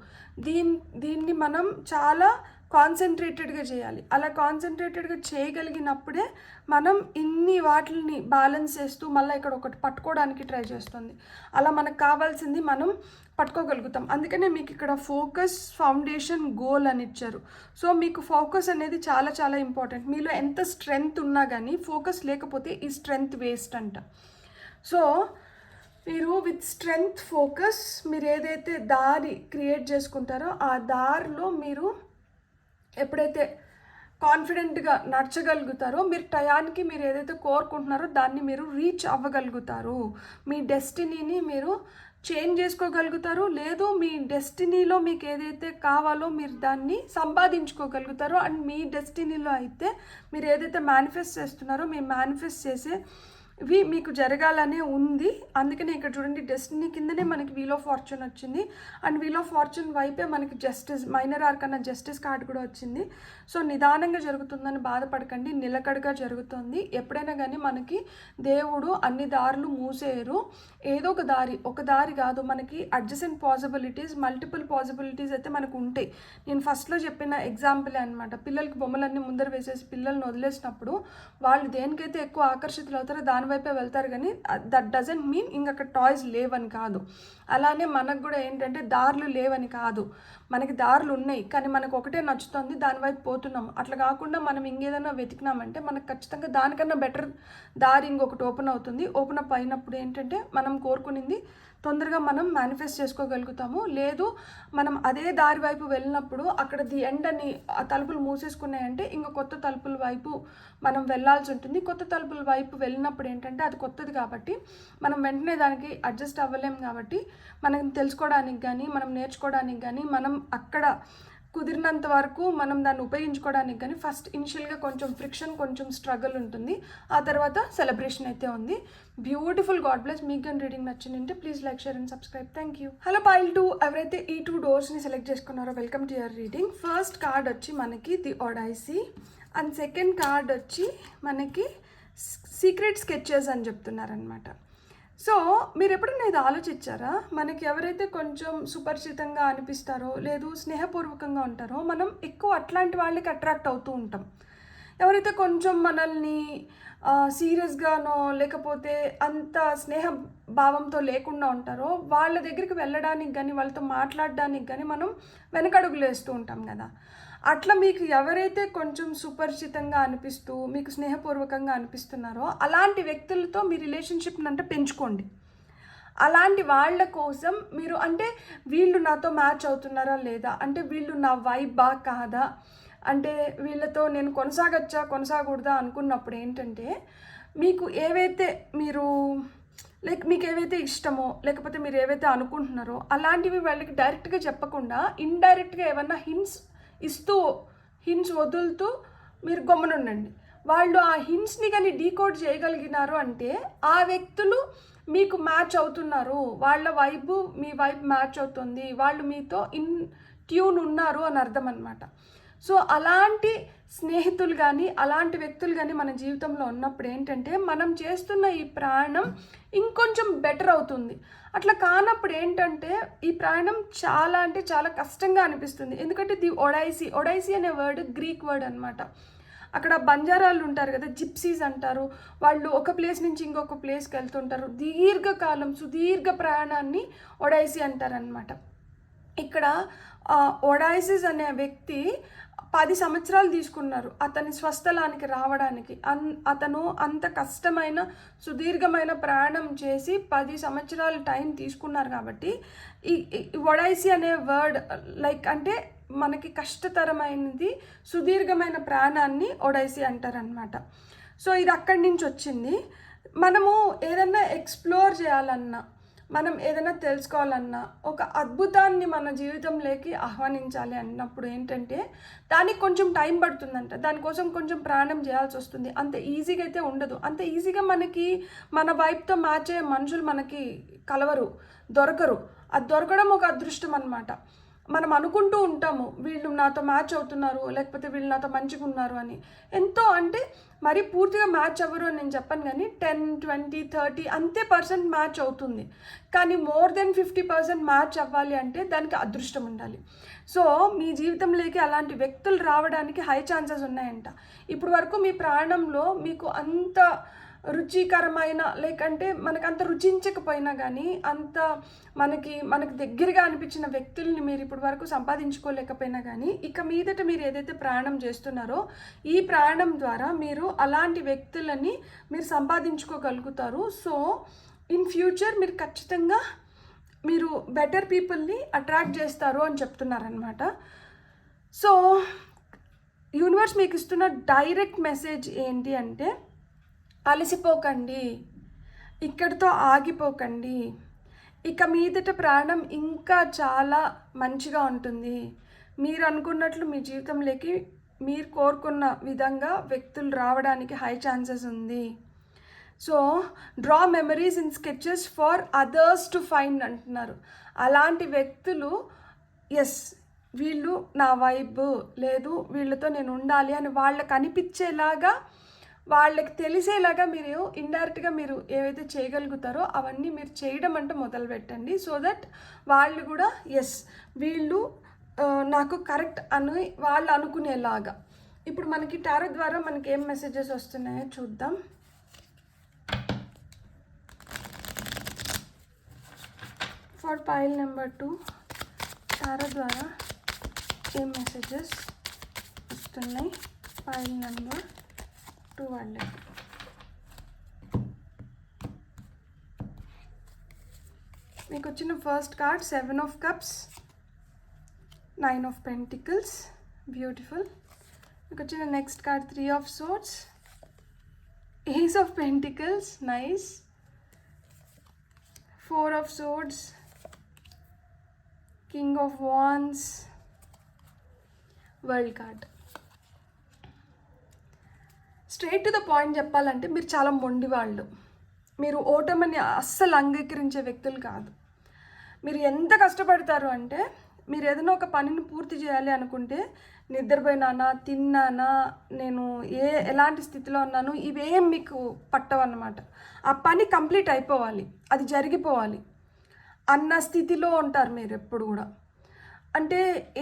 దీన్ని మనం చాలా కాన్సన్ట్రేటెడ్గా చేయాలి. అలా కాన్సన్ట్రేటెడ్గా చేయగలిగినప్పుడే మనం ఇన్ని వాటిని బ్యాలెన్స్ చేస్తూ మళ్ళీ ఇక్కడ ఒకటి పట్టుకోవడానికి ట్రై చేస్తుంది. అలా మనకు కావాల్సింది మనం పట్టుకోగలుగుతాం. అందుకనే మీకు ఇక్కడ ఫోకస్, ఫౌండేషన్, గోల్ అని ఇచ్చారు. సో మీకు ఫోకస్ అనేది చాలా చాలా ఇంపార్టెంట్. మీలో ఎంత స్ట్రెంగ్త్ ఉన్నా కానీ ఫోకస్ లేకపోతే ఈ స్ట్రెంగ్త్ వేస్ట్ అంట. సో మీరు విత్ స్ట్రెంగ్త్, ఫోకస్ మీరు ఏదైతే దారి క్రియేట్ చేసుకుంటారో ఆ దారిలో మీరు ఎప్పుడైతే కాన్ఫిడెంట్గా నడచగలుగుతారో మీరు టయానికి మీరు ఏదైతే కోరుకుంటున్నారో దాన్ని మీరు రీచ్ అవ్వగలుగుతారు. మీ డెస్టినీని మీరు చేంజ్ చేసుకోగలుగుతారు, లేదు మీ డెస్టినీలో మీకు ఏదైతే కావాలో మీరు దాన్ని సంపాదించుకోగలుగుతారు. అండ్ మీ డెస్టినీలో అయితే మీరు ఏదైతే మేనిఫెస్ట్ చేస్తున్నారో మీరు మేనిఫెస్ట్ చేసేవి మీకు జరగాలనే ఉంది. అందుకనే ఇక్కడ చూడండి, డెస్టినీ కిందనే మనకి వీల్ ఆఫ్ ఫార్చ్యూన్ వచ్చింది అండ్ వీల్ ఆఫ్ ఫార్చ్యూన్ వైపే మనకి జస్టిస్, మైనర్ ఆర్క్ అన్న జస్టిస్ కార్డ్ కూడా వచ్చింది. సో నిదానంగా జరుగుతుందని బాధపడకండి, నిలకడగా జరుగుతుంది. ఎప్పుడైనా కానీ మనకి దేవుడు అన్ని దారులు మూసేయరు. ఏదో ఒక దారి కాదు, మనకి అడ్జసెంట్ పాసిబిలిటీస్, మల్టిపుల్ పాసిబిలిటీస్ అయితే మనకు ఉంటాయి. నేను ఫస్ట్లో చెప్పిన ఎగ్జాంపులే అనమాట. పిల్లలకి బొమ్మలన్నీ ముందర వేసేసి పిల్లల్ని వదిలేసినప్పుడు వాళ్ళు దేనికైతే ఎక్కువ ఆకర్షితులు అవుతారో దాని వైపే వెళ్తారు, కానీ దట్ డజంట్ మీన్ ఇంక టాయ్స్ లేవని కాదు. అలానే మనకు కూడా ఏంటంటే దారులు లేవని కాదు, మనకి దారులు ఉన్నాయి కానీ మనకు ఒకటే నచ్చుతుంది, దానివైపు పోతున్నాం. అట్లా కాకుండా మనం ఇంకేదైనా వెతికినామంటే మనకు ఖచ్చితంగా దానికన్నా బెటర్ దారి ఇంకొకటి ఓపెన్ అవుతుంది. ఓపెన్ అప్ అయినప్పుడు ఏంటంటే మనం కోరుకునింది తొందరగా మనం మేనిఫెస్ట్ చేసుకోగలుగుతాము. లేదు మనం అదే దారి వైపు వెళ్ళినప్పుడు అక్కడ ది ఎండ్ అని ఆ తలుపులు మూసేసుకున్నాయంటే ఇంకా కొత్త తలుపుల వైపు మనం వెళ్ళాల్సి ఉంటుంది. కొత్త తలుపుల వైపు వెళ్ళినప్పుడు ఏంటంటే అది కొత్తది కాబట్టి మనం వెంటనే దానికి అడ్జస్ట్ అవ్వలేం. కాబట్టి మనం తెలుసుకోవడానికి కానీ మనం నేర్చుకోవడానికి కానీ మనం అక్కడ కుదిరినంత వరకు మనం దాన్ని ఉపయోగించుకోవడానికి కానీ ఫస్ట్ ఇనిషియల్గా కొంచెం ఫ్రిక్షన్, కొంచెం స్ట్రగుల్ ఉంటుంది. ఆ తర్వాత సెలబ్రేషన్ అయితే ఉంది. Beautiful, God bless. మీకు కానీ రీడింగ్ నచ్చిందంటే please like, share and subscribe. Thank you. Hello pile 2, ఎవరైతే ఈ 2 డోర్స్ని సెలెక్ట్ చేసుకున్నారో welcome to your reading. First card వచ్చి మనకి ది ఒడైసీ అండ్ సెకండ్ కార్డ్ వచ్చి మనకి సీక్రెట్ స్కెచెస్ అని చెప్తున్నారనమాట. సో మీరు ఎప్పుడైనా ఇది ఆలోచించారా? మనకి ఎవరైతే కొంచెం సుపరిచితంగా అనిపిస్తారో, లేదు స్నేహపూర్వకంగా ఉంటారో మనం ఎక్కువ అట్లాంటి వాళ్ళకి అట్రాక్ట్ అవుతూ ఉంటాం. ఎవరైతే కొంచెం మనల్ని సీరియస్గానో లేకపోతే అంత స్నేహ భావంతో లేకుండా ఉంటారో వాళ్ళ దగ్గరికి వెళ్ళడానికి కానీ వాళ్ళతో మాట్లాడడానికి కానీ మనం వెనకడుగులు వేస్తూ ఉంటాం కదా. అట్లా మీకు ఎవరైతే కొంచెం సుపరిచితంగా అనిపిస్తూ మీకు స్నేహపూర్వకంగా అనిపిస్తున్నారో అలాంటి వ్యక్తులతో మీ రిలేషన్షిప్ని అంటే పెంచుకోండి. అలాంటి వాళ్ళ కోసం మీరు అంటే వీళ్ళు నాతో మ్యాచ్ అవుతున్నారా లేదా, అంటే వీళ్ళు నా వైబా కాదా, అంటే వీళ్ళతో నేను కొనసాగకూడదా అనుకున్నప్పుడు ఏంటంటే మీకు ఏవైతే మీకు ఏవైతే ఇష్టమో లేకపోతే మీరు ఏవైతే అనుకుంటున్నారో అలాంటివి వాళ్ళకి డైరెక్ట్గా చెప్పకుండా ఇండైరెక్ట్గా ఏమన్నా హింట్స్ వదులుతూ మీరు గమ్మునుండండి. వాళ్ళు ఆ హింట్స్ని కానీ డీకోడ్ చేయగలిగినారు అంటే ఆ వ్యక్తులు మీకు మ్యాచ్ అవుతున్నారు, వాళ్ళ వైబు మీ వైబ్ మ్యాచ్ అవుతుంది, వాళ్ళు మీతో ఇన్ ట్యూన్ ఉన్నారు అని అర్థం అనమాట. సో అలాంటి స్నేహితులు కానీ అలాంటి వ్యక్తులు కానీ మన జీవితంలో ఉన్నప్పుడు ఏంటంటే మనం చేస్తున్న ఈ ప్రయాణం ఇంకొంచెం బెటర్ అవుతుంది. అట్లా కానప్పుడు ఏంటంటే ఈ ప్రయాణం చాలా అంటే చాలా కష్టంగా అనిపిస్తుంది. ఎందుకంటే ది ఒడైసీ అనే వర్డ్ గ్రీక్ వర్డ్ అనమాట. అక్కడ బంజారాలు ఉంటారు కదా, జిప్సీస్ అంటారు. వాళ్ళు ఒక ప్లేస్ నుంచి ఇంకొక ప్లేస్కి వెళ్తుంటారు. సుదీర్ఘ ప్రయాణాన్ని ఒడైసీ అంటారనమాట. ఇక్కడ ఒడైసిస్ అనే వ్యక్తి 10 సంవత్సరాలు తీసుకున్నారు అతని స్వస్థలానికి రావడానికి. అతను అంత కష్టమైన సుదీర్ఘమైన ప్రయాణం చేసి 10 సంవత్సరాలు టైం తీసుకున్నారు. కాబట్టి ఈ ఒడైసి అనే వర్డ్ లైక్ అంటే మనకి కష్టతరమైనది, సుదీర్ఘమైన ప్రయాణాన్ని ఒడైసి అంటారనమాట. సో ఇది అక్కడి నుంచి వచ్చింది. మనము ఏదన్నా ఎక్స్ప్లోర్ చేయాలన్నా, మనం ఏదైనా తెలుసుకోవాలన్నా, ఒక అద్భుతాన్ని మన జీవితంలోకి ఆహ్వానించాలి అన్నప్పుడు ఏంటంటే దానికి కొంచెం టైం పడుతుందంట. దానికోసం కొంచెం ప్రయాణం చేయాల్సి వస్తుంది. అంత ఈజీగా అయితే ఉండదు. అంత ఈజీగా మనకి మన వైపుతో మ్యాచ్ అయ్యే మనుషులు మనకి కలవరు, దొరకరు. అది దొరకడం ఒక అదృష్టం అన్నమాట. మనం అనుకుంటూ ఉంటాము వీళ్ళు నాతో మ్యాచ్ అవుతున్నారు, లేకపోతే వీళ్ళు నాతో మంచిగా ఉన్నారు అని. ఎంతో అంటే మరీ పూర్తిగా మ్యాచ్ అవ్వరు అని నేను చెప్పను, కానీ 10, 20, 30 అంతే % మ్యాచ్ అవుతుంది. కానీ మోర్ దెన్ 50% మ్యాచ్ అవ్వాలి అంటే దానికి అదృష్టం ఉండాలి. సో మీ జీవితంలోకి అలాంటి వ్యక్తులు రావడానికి హై ఛాన్సెస్ ఉన్నాయంట. ఇప్పుడు వరకు మీ ప్రయాణంలో మీకు అంత రుచికరమైన లేకంటే మనకు అంత రుచించకపోయినా కానీ అంత మనకి దగ్గరగా అనిపించిన వ్యక్తుల్ని మీరు ఇప్పటి వరకు సంపాదించుకోలేకపోయినా కానీ ఇక మీదట మీరు ఏదైతే ప్రయాణం చేస్తున్నారో ఈ ప్రయాణం ద్వారా మీరు అలాంటి వ్యక్తులని మీరు సంపాదించుకోగలుగుతారు. సో ఇన్ ఫ్యూచర్ మీరు ఖచ్చితంగా మీరు బెటర్ పీపుల్ని అట్రాక్ట్ చేస్తారు అని చెప్తున్నారనమాట. సో యూనివర్స్ మీకు ఇస్తున్న డైరెక్ట్ మెసేజ్ ఏంటి అంటే, అలసిపోకండి, ఇక్కడితో ఆగిపోకండి. ఇక మీదట ప్రాణం ఇంకా చాలా మంచిగా ఉంటుంది. మీరు అనుకున్నట్లు మీ జీవితంలోకి మీరు కోరుకున్న విధంగా వ్యక్తులు రావడానికి హై ఛాన్సెస్ ఉంది. So draw memories in sketches for others to find అంటున్నారు. అలాంటి వ్యక్తులు వీళ్ళు నా వైబ్ లేదు, వీళ్ళతో నేను ఉండాలి అని వాళ్ళకి అనిపించేలాగా, వాళ్ళకి తెలిసేలాగా మీరు ఇండైరెక్ట్గా మీరు ఏవైతే చేయగలుగుతారో అవన్నీ మీరు చేయడం అంటే మొదలు పెట్టండి. సో దట్ వాళ్ళు కూడా వీళ్ళు నాకు కరెక్ట్ అని వాళ్ళు అనుకునేలాగా. ఇప్పుడు మనకి టారో ద్వారా మనకి ఏం మెసేజెస్ వస్తున్నాయో చూద్దాం. ఫర్ పైల్ నెంబర్ 2 టారో ద్వారా ఏం మెసేజెస్ వస్తున్నాయి పైల్ నెంబర్ 2 వాళ్ళకి. మీకు వచ్చిన first card 7 of Cups, 9 of Pentacles, beautiful. మీకు వచ్చిన next card 3 of Swords, Ace of Pentacles, nice, 4 of Swords, King of Wands, world card. Straight to the point చెప్పాలంటే మీరు చాలా మొండి వాళ్ళు. మీరు ఓటమిని అస్సలు అంగీకరించే వ్యక్తులు కాదు. మీరు ఎంత కష్టపడతారు అంటే, మీరు ఏదైనా ఒక పనిని పూర్తి చేయాలి అనుకుంటే నిద్రపోయినానా, తిన్నానా, నేను ఎలాంటి స్థితిలో ఉన్నాను, ఇవేం మీకు పట్టవన్నమాట. ఆ పని కంప్లీట్ అయిపోవాలి, అది జరిగిపోవాలి అన్న స్థితిలో ఉంటారు మీరు ఎప్పుడు కూడా. అంటే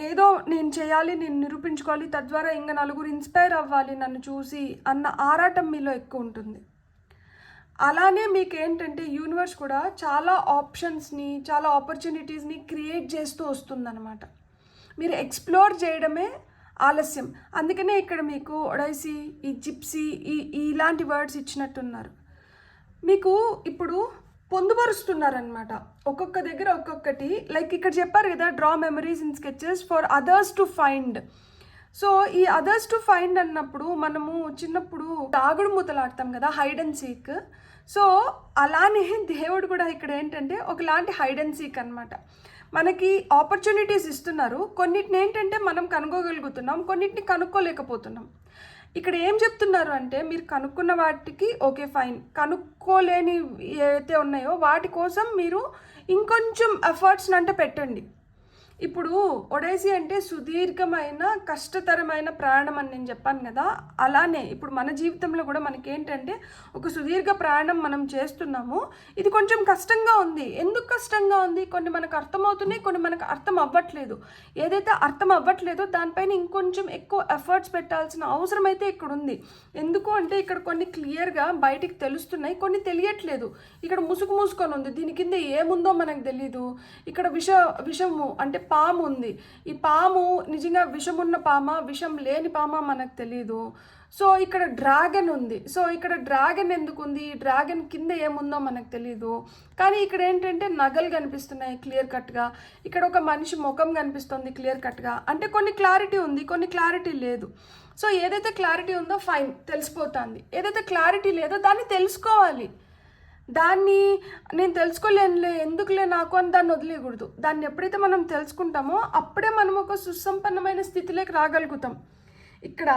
ఏదో నేను చేయాలి, నేను నిరూపించుకోవాలి, తద్వారా ఇంకా నలుగురు ఇన్స్పైర్ అవ్వాలి నన్ను చూసి అన్న ఆరాటం మీలో ఎక్కువ ఉంటుంది. అలానే మీకు ఏంటంటే యూనివర్స్ కూడా చాలా ఆప్షన్స్ని, చాలా ఆపర్చునిటీస్ని క్రియేట్ చేస్తూ వస్తుందన్నమాట. మీరు ఎక్స్ప్లోర్ చేయడమే ఆలస్యం. అందుకనే ఇక్కడ మీకు ఒడైసి, ఈ జిప్సీ, ఇలాంటి వర్డ్స్ ఇచ్చినట్టున్నారు. మీకు ఇప్పుడు పొందుపరుస్తున్నారనమాట. ఒక్కొక్క దగ్గర ఒక్కొక్కటి. లైక్ ఇక్కడ చెప్పారు కదా, draw memories in sketches for others to find. So ఈ అదర్స్ టు ఫైండ్ అన్నప్పుడు మనము చిన్నప్పుడు దాగుడు మూతలాడతాం కదా, హైడ్ అండ్ సీక్. సో అలానే దేవుడు కూడా ఇక్కడ ఏంటంటే ఒకలాంటి హైడ్ అండ్ సీక్ అనమాట. మనకి ఆపర్చునిటీస్ ఇస్తున్నారు. కొన్నిటిని ఏంటంటే మనం కనుక్కోగలుగుతున్నాం, కొన్నిటిని కనుక్కోలేకపోతున్నాం. ఇక్కడ ఏం చెప్తున్నారు అంటే, మీరు కనుక్కున్న వాటికి ఓకే ఫైన్, కనుక్కోలేని ఏవైతే ఉన్నాయో వాటి కోసం మీరు ఇంకొంచెం ఎఫర్ట్స్ని అంటే పెట్టండి. ఇప్పుడు ఒడైసి అంటే సుదీర్ఘమైన కష్టతరమైన ప్రయాణం అని నేను చెప్పాను కదా, అలానే ఇప్పుడు మన జీవితంలో కూడా మనకేంటంటే ఒక సుదీర్ఘ ప్రయాణం మనం చేస్తున్నాము. ఇది కొంచెం కష్టంగా ఉంది. ఎందుకు కష్టంగా ఉంది? కొన్ని మనకు అర్థమవుతున్నాయి, కొన్ని మనకు అర్థం అవ్వట్లేదు. ఏదైతే అర్థం అవ్వట్లేదో దానిపైన ఇంకొంచెం ఎక్కువ ఎఫర్ట్స్ పెట్టాల్సిన అవసరం అయితే ఇక్కడ ఉంది. ఎందుకు అంటే ఇక్కడ కొన్ని క్లియర్గా బయటికి తెలుస్తున్నాయి, కొన్ని తెలియట్లేదు. ఇక్కడ మూసుకొని ఉంది, దీని కింద ఏముందో మనకు తెలీదు. ఇక్కడ విషము అంటే పాము ఉంది. ఈ పాము నిజంగా విషం ఉన్న పామా విషం లేని పామా మనకు తెలీదు. సో ఇక్కడ డ్రాగన్ ఉంది. సో ఇక్కడ డ్రాగన్ ఎందుకు ఉంది, డ్రాగన్ కింద ఏముందో మనకు తెలీదు. కానీ ఇక్కడ ఏంటంటే నగలు కనిపిస్తున్నాయి క్లియర్ కట్గా, ఇక్కడ ఒక మనిషి ముఖం కనిపిస్తుంది క్లియర్ కట్గా. అంటే కొన్ని క్లారిటీ ఉంది, కొన్ని క్లారిటీ లేదు. సో ఏదైతే క్లారిటీ ఉందో ఫైన్, తెలిసిపోతుంది. ఏదైతే క్లారిటీ లేదో దాన్ని తెలుసుకోవాలి. దాన్ని నేను తెలుసుకోలేనులే, ఎందుకులే నాకు అని దాన్ని వదిలేయకూడదు. దాన్ని ఎప్పుడైతే మనం తెలుసుకుంటామో అప్పుడే మనం ఒక సుసంపన్నమైన స్థితిలోకి రాగలుగుతాం. ఇక్కడ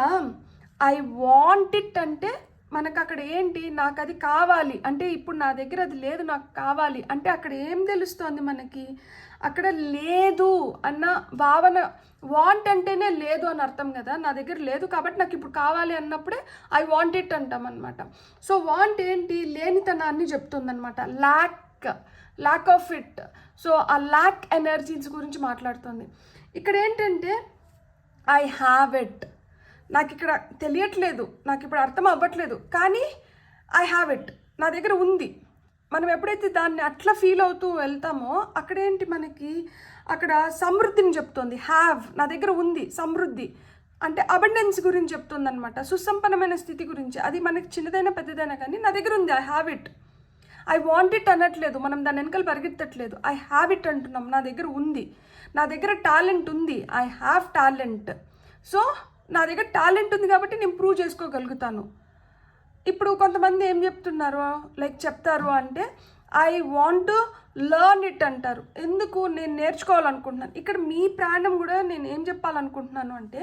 ఐ వాంట్ ఇట్ అంటే మనకు అక్కడ ఏంటి, నాకు అది కావాలి అంటే, ఇప్పుడు నా దగ్గర అది లేదు నాకు కావాలి అంటే అక్కడ ఏం తెలుస్తుంది మనకి, అక్కడ లేదు అన్న భావన. వాంట్ అంటేనే లేదు అని అర్థం కదా, నా దగ్గర లేదు కాబట్టి నాకు ఇప్పుడు కావాలి అన్నప్పుడే ఐ వాంట్ ఇట్ అంటాం అనమాట. సో వాంట్ ఏంటి, లేనితనాన్ని చెప్తుందనమాట. Lack of it. సో ఆ ల్యాక్ ఎనర్జీస్ గురించి మాట్లాడుతుంది. ఇక్కడ ఏంటంటే ఐ హ్యావ్ ఇట్, నాకు ఇక్కడ తెలియట్లేదు, నాకు ఇప్పుడు అర్థం అవ్వట్లేదు, కానీ ఐ హ్యావ్ ఇట్, నా దగ్గర ఉంది. మనం ఎప్పుడైతే దాన్ని అట్లా ఫీల్ అవుతూ వెళ్తామో అక్కడేంటి మనకి, అక్కడ సమృద్ధిని చెప్తుంది. హ్యావ్, నా దగ్గర ఉంది, సమృద్ధి అంటే అబండెన్స్ గురించి చెప్తుంది అనమాట, సుసంపన్నమైన స్థితి గురించి. అది మనకి చిన్నదైనా పెద్దదైనా కానీ నా దగ్గర ఉంది, I have it. I want it అనట్లేదు, మనం దాని వెనకాల పరిగెత్తట్లేదు, ఐ హ్యావ్ ఇట్ అంటున్నాం. నా దగ్గర ఉంది, నా దగ్గర టాలెంట్ ఉంది, ఐ హ్యావ్ టాలెంట్. సో నా దగ్గర టాలెంట్ ఉంది కాబట్టి నేను ప్రూవ్ చేసుకోగలుగుతాను. ఇప్పుడు కొంతమంది ఏం చెప్తున్నారు, లైక్ చెప్తారు అంటే I want to learn it అంటారు. ఎందుకు, నేను నేర్చుకోవాలనుకుంటున్నాను. ఇక్కడ మీ ప్రాణం కూడా నేను ఏం చెప్పాలనుకుంటున్నాను అంటే,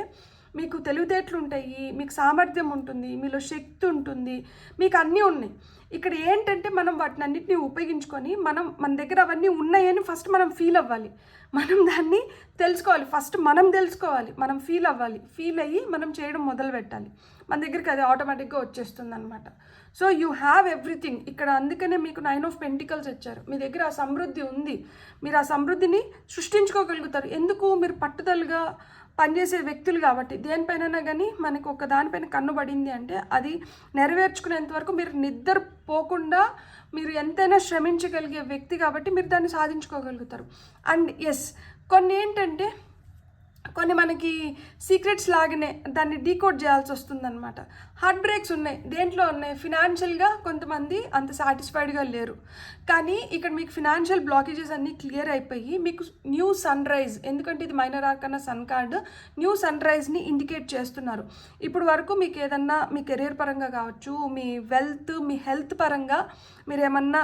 మీకు తెలివితేటలు ఉంటాయి, మీకు సామర్థ్యం ఉంటుంది, మీలో శక్తి ఉంటుంది, మీకు అన్నీ ఉన్నాయి. ఇక్కడ ఏంటంటే మనం వాటిని అన్నిటిని ఉపయోగించుకొని మన దగ్గర అవన్నీ ఉన్నాయని ఫస్ట్ మనం ఫీల్ అవ్వాలి. మనం దాన్ని తెలుసుకోవాలి, ఫస్ట్ మనం తెలుసుకోవాలి, మనం ఫీల్ అవ్వాలి. ఫీల్ అయ్యి మనం చేయడం మొదలు పెట్టాలి. మన దగ్గరికి అది ఆటోమేటిక్గా వచ్చేస్తుంది అనమాట. So you have everything. ఇక్కడ అందుకనే మీకు 9 of Pentacles ఇచ్చారు. మీ దగ్గర ఆ సమృద్ధి ఉంది, మీరు ఆ సమృద్ధిని సృష్టించుకోగలుగుతారు. ఎందుకు, మీరు పట్టుదలగా పనిచేసే వ్యక్తులు కాబట్టి. దేనిపైన కానీ మనకు ఒక దానిపైన కన్నుబడింది అంటే అది నెరవేర్చుకునేంత వరకు మీరు నిద్రపోకుండా మీరు ఎంతైనా శ్రమించగలిగే వ్యక్తి కాబట్టి మీరు దాన్ని సాధించుకోగలుగుతారు. అండ్ ఎస్, కొన్ని ఏంటంటే కొన్ని మనకి సీక్రెట్స్ లాగానే దాన్ని డీకోడ్ చేయాల్సి వస్తుందన్నమాట. హార్ట్ బ్రేక్స్ ఉన్నాయి, దేంట్లో ఉన్నాయి, ఫినాన్షియల్గా కొంతమంది అంత సాటిస్ఫైడ్గా లేరు. కానీ ఇక్కడ మీకు ఫినాన్షియల్ బ్లాకేజెస్ అన్నీ క్లియర్ అయిపోయి మీకు న్యూ సన్ రైజ్, ఎందుకంటే ఇది minor arcana sun card, new sun రైజ్ని ఇండికేట్ చేస్తున్నారు. ఇప్పుడు వరకు మీకు ఏదన్నా మీ కెరీర్ పరంగా కావచ్చు, మీ వెల్త్, మీ హెల్త్ పరంగా మీరు ఏమన్నా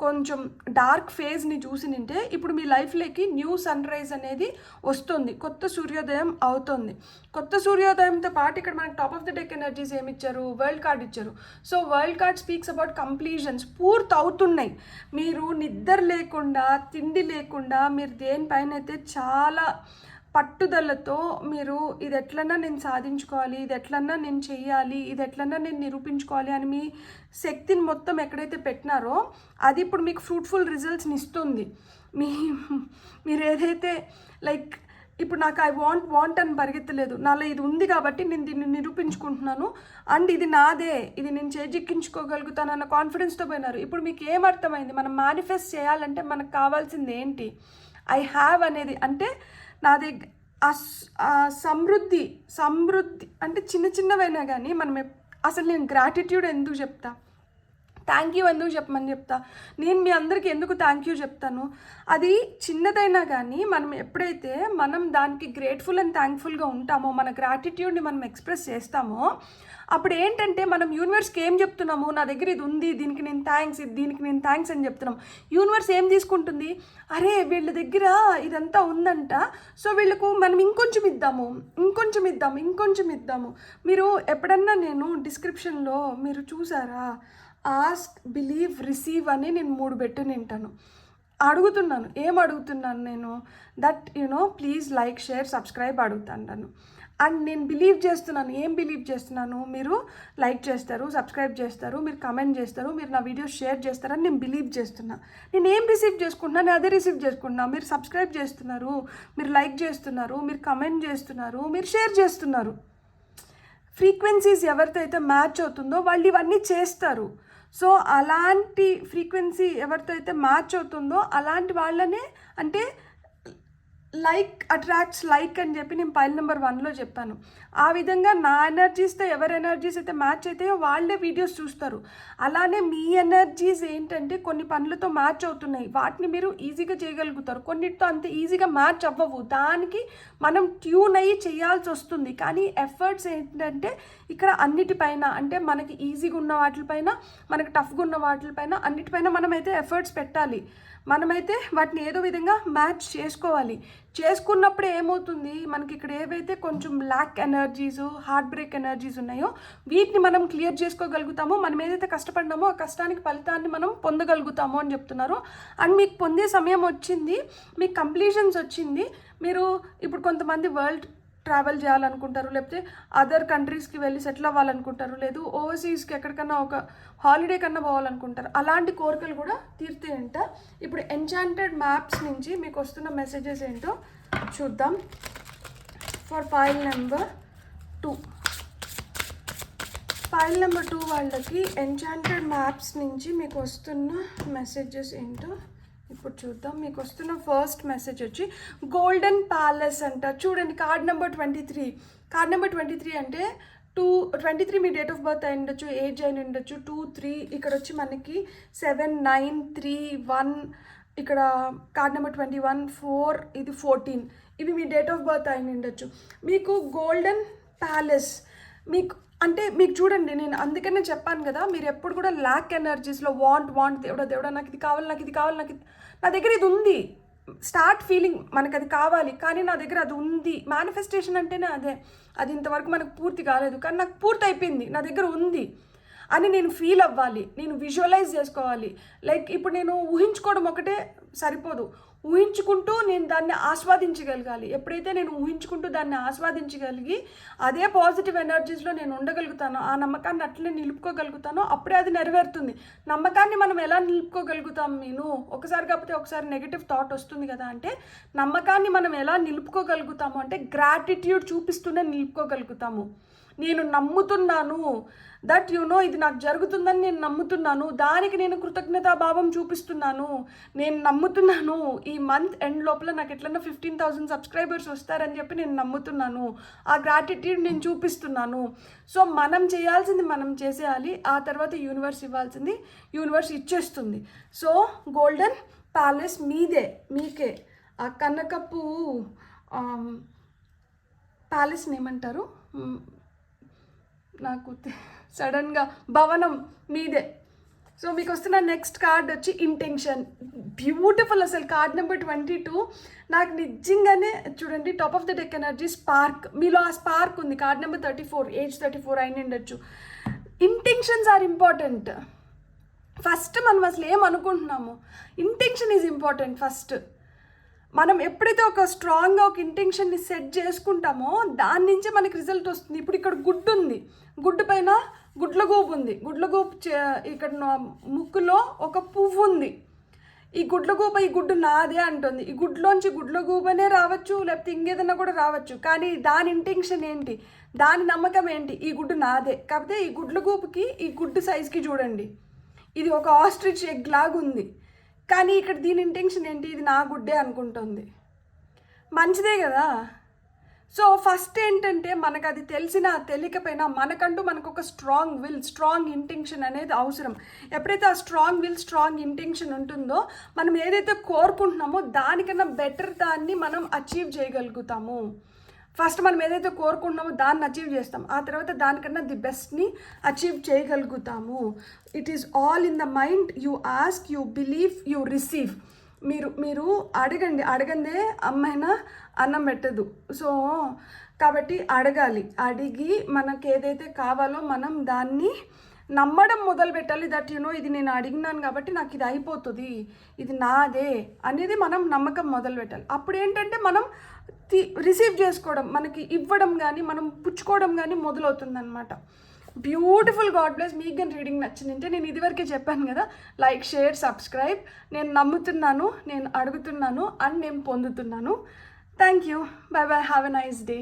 కొంచెం డార్క్ ఫేజ్ని చూసి నింటే ఇప్పుడు మీ లైఫ్లోకి న్యూ సన్ రైజ్ అనేది వస్తుంది, కొత్త సూర్యోదయం అవుతుంది. కొత్త సూర్యోదయంతో పాటు ఇక్కడ మనకి top of the deck energies ఏమి ఇచ్చారు, వరల్డ్ కార్డ్ ఇచ్చారు. So world card speaks about completions, పూర్తి అవుతున్నాయి. మీరు నిద్ర లేకుండా, తిండి లేకుండా, మీరు దేనిపైన అయితే చాలా పట్టుదలతో మీరు ఇది ఎట్లన్నా నేను సాధించుకోవాలి, ఇది ఎట్లన్నా నేను చెయ్యాలి, ఇది ఎట్లన్నా నేను నిరూపించుకోవాలి అని మీ శక్తిని మొత్తం ఎక్కడైతే పెట్టినారో అది ఇప్పుడు మీకు ఫ్రూట్ఫుల్ రిజల్ట్స్ని ఇస్తుంది. మీరు ఏదైతే లైక్ ఇప్పుడు నాకు ఐ వాంట్ అని పరిగెత్తలేదు, నాలో ఇది ఉంది కాబట్టి నేను దీన్ని నిరూపించుకుంటున్నాను అండ్ ఇది నాదే, ఇది నేను చేజిక్కించుకోగలుగుతాను అన్న కాన్ఫిడెన్స్తో పోయినారు. ఇప్పుడు మీకు ఏమర్థమైంది, మనం మేనిఫెస్ట్ చేయాలంటే మనకు కావాల్సింది ఏంటి, ఐ హ్యావ్ అనేది. అంటే నా దగ్గర ఆ సమృద్ధి అంటే చిన్న చిన్నవైనా కానీ మనం అసలు నేను గ్రాటిట్యూడ్ ఎందుకు చెప్తా, థ్యాంక్ యూ ఎందుకు చెప్పమని చెప్తా, నేను మీ అందరికీ ఎందుకు థ్యాంక్ యూ చెప్తాను. అది చిన్నదైనా కానీ మనం ఎప్పుడైతే మనం దానికి గ్రేట్ఫుల్ అండ్ థ్యాంక్ఫుల్గా ఉంటామో, మన గ్రాటిట్యూడ్ని మనం ఎక్స్ప్రెస్ చేస్తామో, అప్పుడు ఏంటంటే మనం యూనివర్స్కి ఏం చెప్తున్నాము, నా దగ్గర ఇది ఉంది, దీనికి నేను థ్యాంక్స్, దీనికి నేను థ్యాంక్స్ అని చెప్తున్నాం. యూనివర్స్ ఏం తీసుకుంటుంది, అరే వీళ్ళ దగ్గర ఇదంతా ఉందంట, సో వీళ్ళకు మనం ఇంకొంచెం ఇద్దాము. మీరు ఎప్పుడన్నా నేను డిస్క్రిప్షన్లో మీరు చూసారా, ఆస్క్, బిలీవ్, రిసీవ్ అని నేను 3 పెట్టి నింటాను. అడుగుతున్నాను, ఏం అడుగుతున్నాను నేను, that please like, share, subscribe అడుగుతాను. అండ్ నేను బిలీవ్ చేస్తున్నాను, ఏం బిలీవ్ చేస్తున్నాను, మీరు లైక్ చేస్తారు, సబ్స్క్రైబ్ చేస్తారు, మీరు కమెంట్ చేస్తారు, మీరు నా వీడియోస్ షేర్ చేస్తారని నేను బిలీవ్ చేస్తున్నా. నేను ఏం రిసీవ్ చేసుకుంటున్నాను, అదే రిసీవ్ చేసుకుంటున్నా. మీరు సబ్స్క్రైబ్ చేస్తున్నారు, మీరు లైక్ చేస్తున్నారు, మీరు కమెంట్ చేస్తున్నారు, మీరు షేర్ చేస్తున్నారు. ఫ్రీక్వెన్సీస్ ఎవరితో అయితే మ్యాచ్ అవుతుందో వాళ్ళు ఇవన్నీ చేస్తారు. సో అలాంటి ఫ్రీక్వెన్సీ ఎవరితో అయితే మ్యాచ్ అవుతుందో అలాంటి వాళ్ళనే అంటే లైక్ అట్రాక్ట్స్ లైక్ అని చెప్పి నేను పైల్ నెంబర్ 1లో చెప్పాను. ఆ విధంగా నా ఎనర్జీస్తో ఎవరి ఎనర్జీస్ అయితే మ్యాచ్ అవుతాయో వాళ్ళే వీడియోస్ చూస్తారు. అలానే మీ ఎనర్జీస్ ఏంటంటే కొన్ని పనులతో మ్యాచ్ అవుతున్నాయి, వాటిని మీరు ఈజీగా చేయగలుగుతారు. కొన్నిటితో అంత ఈజీగా మ్యాచ్ అవ్వవు, దానికి మనం ట్యూన్ అయ్యి చేయాల్సి వస్తుంది. కానీ ఎఫర్ట్స్ ఏంటంటే ఇక్కడ అన్నిటిపైన, అంటే మనకి ఈజీగా ఉన్న వాటిపైన, మనకి టఫ్గా ఉన్న వాటిపైన, అన్నిటిపైన మనమైతే ఎఫర్ట్స్ పెట్టాలి. మనమైతే వాటిని ఏదో విధంగా మ్యాచ్ చేసుకోవాలి. చేసుకున్నప్పుడు ఏమవుతుంది, మనకి ఇక్కడ ఏవైతే కొంచెం lakh energies, heart break energies ఉన్నాయో వీటిని మనం క్లియర్ చేసుకోగలుగుతామో, మనం ఏదైతే కష్టపడినామో ఆ కష్టానికి ఫలితాన్ని మనం పొందగలుగుతాము అని చెప్తున్నారు. అండ్ మీకు పొందే సమయం వచ్చింది, మీకు కంప్లీషన్స్ వచ్చింది. మీరు ఇప్పుడు కొంతమంది వరల్డ్ ట్రావెల్ చేయాలనుకుంటారు, లేకపోతే అదర్ కంట్రీస్కి వెళ్ళి సెటిల్ అవ్వాలనుకుంటారు, లేదు ఓవర్సీస్కి ఎక్కడికన్నా ఒక హాలిడే కన్నా పోవాలనుకుంటారు. అలాంటి కోరికలు కూడా తీరుతాయంట. ఇప్పుడు ఎన్చాంటెడ్ మ్యాప్స్ నుంచి మీకు వస్తున్న మెసేజెస్ ఏంటో చూద్దాం. For file number 2, file number 2 వాళ్ళకి ఎన్చాంటెడ్ మ్యాప్స్ నుంచి మీకు వస్తున్న మెసేజెస్ ఏంటో ఇప్పుడు చూద్దాం. మీకు వస్తున్న ఫస్ట్ మెసేజ్ వచ్చి గోల్డెన్ ప్యాలెస్ అంట. చూడండి, కార్డ్ నెంబర్ 23. కార్డ్ నెంబర్ 23 అంటే 23 మీ డేట్ ఆఫ్ బర్త్ అయి ఉండొచ్చు, ఏజ్ అయి ఉండొచ్చు. 2, 3 ఇక్కడ వచ్చి మనకి 7, 9, 3, 1, ఇక్కడ కార్డ్ నెంబర్ 21, 4, ఇది 14. ఇవి మీ డేట్ ఆఫ్ బర్త్ అయి ఉండొచ్చు. మీకు గోల్డెన్ ప్యాలెస్ అంటే మీకు చూడండి, నేను అందుకనే చెప్పాను కదా, మీరు ఎప్పుడు కూడా ల్యాక్ ఎనర్జీస్లో వాంట్ దేవుడా నాకు ఇది కావాలి, నాకు ఇది కావాలి, నా దగ్గర ఇది ఉంది, స్టార్ట్ ఫీలింగ్ మనకు అది కావాలి, కానీ నా దగ్గర అది ఉంది. మేనిఫెస్టేషన్ అంటేనే అదే. అది ఇంతవరకు మనకు పూర్తి కాలేదు, కానీ నాకు పూర్తి అయిపోయింది, నా దగ్గర ఉంది అని నేను ఫీల్ అవ్వాలి, నేను విజువలైజ్ చేసుకోవాలి. లైక్ ఇప్పుడు నేను ఊహించుకోవడం ఒకటే సరిపోదు, ఊహించుకుంటూ నేను దాన్ని ఆస్వాదించగలగాలి. ఎప్పుడైతే నేను ఊహించుకుంటూ దాన్ని ఆస్వాదించగలిగి అదే పాజిటివ్ ఎనర్జీస్లో నేను ఉండగలుగుతానో, ఆ నమ్మకాన్ని అట్లనే నిలుపుకోగలుగుతానో, అప్పుడే అది నెరవేరుతుంది. నమ్మకాన్ని మనం ఎలా నిలుపుకోగలుగుతాం? నేను ఒకసారి కాకపోతే ఒకసారి నెగిటివ్ థాట్ వస్తుంది కదా, అంటే నమ్మకాన్ని మనం ఎలా నిలుపుకోగలుగుతాము అంటే గ్రాటిట్యూడ్ చూపిస్తూనే నిలుపుకోగలుగుతాము. నేను నమ్ముతున్నాను, దట్ ఇది నాకు జరుగుతుందని నేను నమ్ముతున్నాను, దానికి నేను కృతజ్ఞతాభావం చూపిస్తున్నాను. నేను నమ్ముతున్నాను ఈ మంత్ ఎండ్ లోపల నాకు ఎట్లన్నా 15,000 సబ్స్క్రైబర్స్ వస్తారని చెప్పి నేను నమ్ముతున్నాను. ఆ గ్రాటిట్యూడ్ నేను చూపిస్తున్నాను. సో మనం చేయాల్సింది మనం చేసేయాలి, ఆ తర్వాత యూనివర్స్ ఇవ్వాల్సింది యూనివర్స్ ఇచ్చేస్తుంది. సో గోల్డెన్ ప్యాలెస్ మీకే. ఆ కనకపు ప్యాలెస్ని ఏమంటారు, నాకు సడన్గా భవనం మీదే. సో మీకు వస్తున్న నెక్స్ట్ కార్డ్ వచ్చి ఇంటెన్షన్. బ్యూటిఫుల్ అసలు. కార్డ్ నెంబర్ 22 నాకు నిజంగానే చూడండి, top of the deck energy spark, మీలో ఆ స్పార్క్ ఉంది. కార్డ్ నెంబర్ 34, ఏజ్ 34 అయిన ఉండొచ్చు. Intentions are important. ఫస్ట్ మనం అసలు ఏమనుకుంటున్నాము, ఇంటెన్షన్ ఈజ్ ఇంపార్టెంట్. ఫస్ట్ మనం ఎప్పుడైతే ఒక స్ట్రాంగ్గా ఒక ఇంటెన్షన్ని సెట్ చేసుకుంటామో దాని నుంచి మనకి రిజల్ట్ వస్తుంది. ఇప్పుడు ఇక్కడ గుడ్డు ఉంది, గుడ్డు పైన గుడ్లగూబు ఉంది, గుడ్లగూబు ఇక్కడ ముక్కులో ఒక పువ్వు ఉంది. ఈ గుడ్లగూబ ఈ గుడ్డు నాదే అంటుంది. ఈ గుడ్లోంచి గుడ్లగూబనే రావచ్చు, లేకపోతే ఇంకేదన్నా కూడా రావచ్చు, కానీ దాని ఇంటెన్షన్ ఏంటి, దాని నమ్మకం ఏంటి, ఈ గుడ్డు నాదే. కాకపోతే ఈ గుడ్లగూబకి ఈ గుడ్డు సైజ్కి చూడండి, ఇది ఒక ఆస్ట్రిచ్ ఎగ్ లాగా ఉంది, కానీ ఇక్కడ దీని ఇంటెన్షన్ ఏంటి, ఇది నా గుడ్డే అనుకుంటుంది. మంచిదే కదా. సో ఫస్ట్ ఏంటంటే మనకు అది తెలిసినా తెలియకపోయినా మనకంటూ మనకు ఒక స్ట్రాంగ్ విల్, స్ట్రాంగ్ ఇంటెన్షన్ అనేది అవసరం. ఎప్పుడైతే ఆ స్ట్రాంగ్ విల్, స్ట్రాంగ్ ఇంటెన్షన్ ఉంటుందో మనం ఏదైతే కోరుకుంటున్నామో దానికన్నా బెటర్ దాన్ని మనం అచీవ్ చేయగలుగుతాము. ఫస్ట్ మనం ఏదైతే కోరుకుంటున్నామో దాన్ని అచీవ్ చేస్తాం, ఆ తర్వాత దానికన్నా ది బెస్ట్ని అచీవ్ చేయగలుగుతాము. It is all in the mind. You ask, you believe, you receive. మీరు అడగందే అమ్మైనా అన్నం పెట్టదు. సో కాబట్టి అడిగి మనకు ఏదైతే కావాలో మనం దాన్ని నమ్మడం మొదలు పెట్టాలి. దట్ ఇది నేను అడిగినాను కాబట్టి నాకు ఇది అయిపోతుంది, ఇది నాదే అనేది మనం నమ్మకం మొదలు పెట్టాలి. అప్పుడు ఏంటంటే మనం రిసీవ్ చేసుకోవడం, మనకి ఇవ్వడం కానీ మనం పుచ్చుకోవడం కానీ మొదలవుతుంది అనమాట. బ్యూటిఫుల్. God bless. మీకు కానీ రీడింగ్ నచ్చిందంటే నేను ఇదివరకే చెప్పాను కదా, లైక్, షేర్, సబ్స్క్రైబ్. నేను నమ్ముతున్నాను, నేను అడుగుతున్నాను అండ్ నేను పొందుతున్నాను. Thank you. By by. Have a nice day.